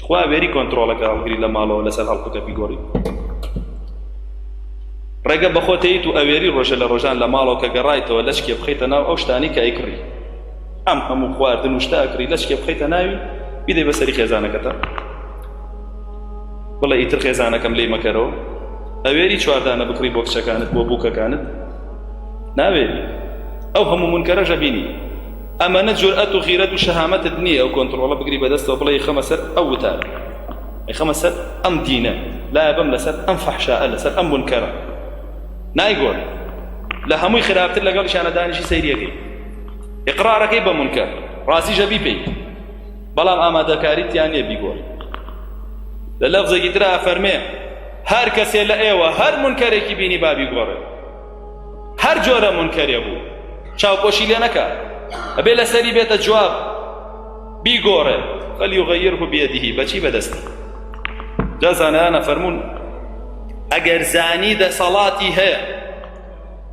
خوا وێری کۆنتڕۆڵەکە هەڵگری لە ماڵەوە لەسەر هەڵقەکە بیگۆڕی ڕێگە بەخۆتەیت و ئەوێری ڕۆژە لە ڕۆژان لە ماڵەوە کە گەڕایتەوە لەشکێ بخەیتە ناو ئەو شتانی کە ئەیکڕی ئەم هەموو خواردن و شتا ئەکڕی لەشکێ بخەیتە ناوی بیدەی بەسەری خێزانەکەتە بڵێ ئیتر خێزانەکەم لێی مەکەرەوە ئەوێری چواردانە بکڕی بۆ کچەکانت بۆ بووکەکانت ناوێری ئەو هەموو منکەرەژە بینی ئەمەنە جورئەت و غیرەت و شەهامەتت نییە ئەو کۆنتڕۆڵە بگری بەدەستەوە بڵێ خەمە سەر ئەو وتارە خەمە سەر ئەم دینە لایە بەم لەسەر ئەم فەحشاءە لەسەر ئەم منکەرە نایگۆڕ لە هەمووی خراپتر لەگەڵ شانەدانیشی سەیریەکەی ئیقرارەکەی بە منکەر ڕاستیژە بیپەی بەڵام ئامادەکاریتیان نییە بیگۆڕی لە لەفزێکی ترا فەرمێ هەر کەسێ لە ئێوە هەر منکەرێکی بینی با بیگۆڕێ هەر جۆرە منکەرێ بوو چاوپۆشی لێ نەکات ئەبێ لەسەری بێتە جواب بیگۆڕێ فەلیوغەیرهو بیەدیهی بەچی بەدەستی جا زانایانە فەرموون ئەگەر زانی دەسەڵاتی هەیە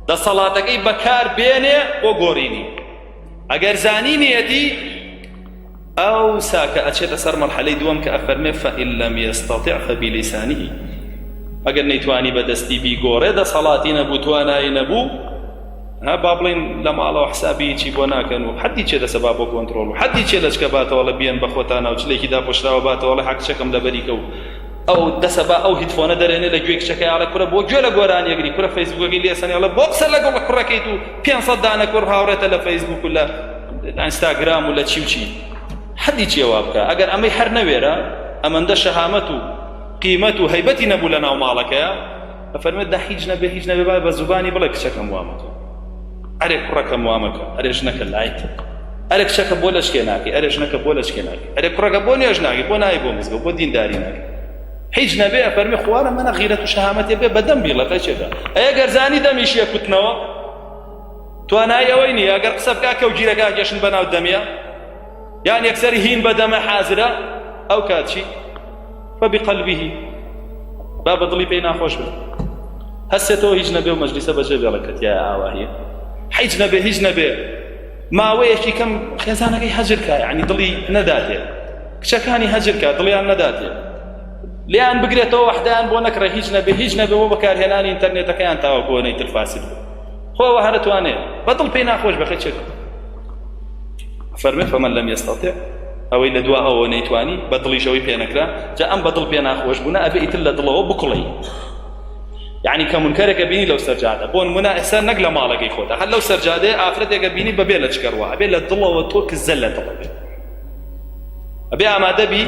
دەسەڵاتەکەی بەکار بێنێ بۆ گۆڕینی ئەگەر زانی نیەتی ئەو ساکە ئەچێتە سەر مەرحەلەی دووەم کە ئەفەرمێ فەئین لەم یەستەطیع فەبیلیسانیه ئەگەر نەیتوانی بەدەستی بیگۆڕێ دەسەڵاتی نەبوو توانایی نەبوو با بڵێن لە ماڵەوە حسابی چی بۆ ناکەن و حەدی چێ دەسەبا بۆ کۆنتڕۆڵ و حەدی چێ لەچکە باتەوە لە بیان بە خۆتانە و چلێکی داپۆشراوە باتەوە لە حەقچەکەم لە بەریکە و ئەو دەسەبا ئەو هیدفۆنە دەرێنێ لە گوێی کچەکەی ئاڵە کورە بۆ گوێ لە گۆران یەگری کورە فەیسبووکەکەی لێسەنێڵە بۆ قسە لەگەڵ کوڕەکەیت و 500 دانە کوڕ هاوڕێتە لە فەیسبووک و لە ئینستاگرام و لە چی و چی حەدی چێوا بکە ئەگەر ئەمەی هەر نەوێرە ئەمەندە شەهامەت و قیمەت و هەیبەتی نەبوو لە ناو ماڵەکەیە ئەفەرمێت دا هیچ نەبێ هیچ نەبێ بە زوبانی بڵێ کچەکەم وامەکە ئەرێ کوڕەکەم وامەکە ئەرێ ژنەکە لایت ئەرێ کچەکە بۆ لەشکێ ناکەی ئەرێ ژنەکە بۆ لەشکێ ناکەی ئەرێ کوڕەکە بۆ نوێژ ناکەی بۆ نایە بۆ مزگەوت بۆ دینداری ناکەی هیچ نەبێ ئەفەرمێ خوارە منە غیرەت و شەهامەتێ بێ بەدەم بیڵەکە چێتە ئەیە گەرزانی دەمیشیە کوتنەوە توانای ئەوەی نییە ئەگەر قسە بکا کە و گیرەکە گەشن بەناو دەمیە یان یەکسەری هین بەدەمە حازرە ئەو کات چی فبقلبه با بەدڵی پێی ناخۆش بێت هەستێتەوە هیچ نەبێ و مەجلیسە بەجێ بێڵەکەت یا ئاواهیە هیچ نەبێ هیچ نەبێ ماوەیەکی کەم خێزانەکەی هەجر کە یعنی دڵی نەداتێ کچەکانی هەجر کە دڵیان نەداتێ لیان بگرێتەوە وەحدەیان بۆ نەکڕێ هیچ نەبێ بۆ بەکارهێنانی ئینتەرنێتەکەیان تاوەکو نەیتر فاسد بێ خۆەوە هەرەتوانێ بەدڵ پێی ناخۆش بەخێ چێت فەرمێ فەمەن لەم یەستەطیع ئەوەی لە دوا ئەوە نەیتوانی بەدڵیشەوەی پێ نەکرا جا ئەم بەدڵ پێ ناخۆش بوونە ئەبێ ئیتر لە دڵەوە بکوڵی یعنی کە منکەرێکە بینی لەو سەرجادە بۆ نمونە ئێستا نەک لە ماڵەکەی خۆتە هەر لەو سەرجادەیە ئافرەتێکە بینی بەبێ لە چکەڕوە ئەبێ لە دڵەوە تۆ کزە لە دڵە بێ ئەبێ ئامادە بی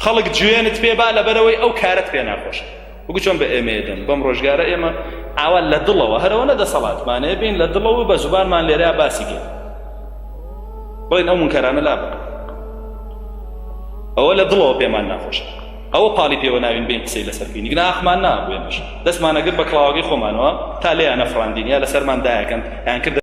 خەڵک گوێنت پێ با لەبەرەوەی ئەو کارت پێ ناخۆشە وەکو چۆن بە ئێمە دەن بەم ڕۆژگارە ئێمە ئاوا لە دڵەوە هەرەوە نەدەسەڵاتمانەیە بین لە دڵەوە بە زوبانمان لێرەیە باسی گێ بڵێن ئەو منکەرانە لابە ئەوە لە دڵەوە پێمان ناخۆشە ئەوە پاڵی پێوە ناوین بین قسەی لەسەر بینی گناحمان نابوێنش دەستمانەگرت بە کڵاوەکەی خۆمانەوە تا لێیان نەفڕاندین یا لەسەرمان دایەکەن یان کرد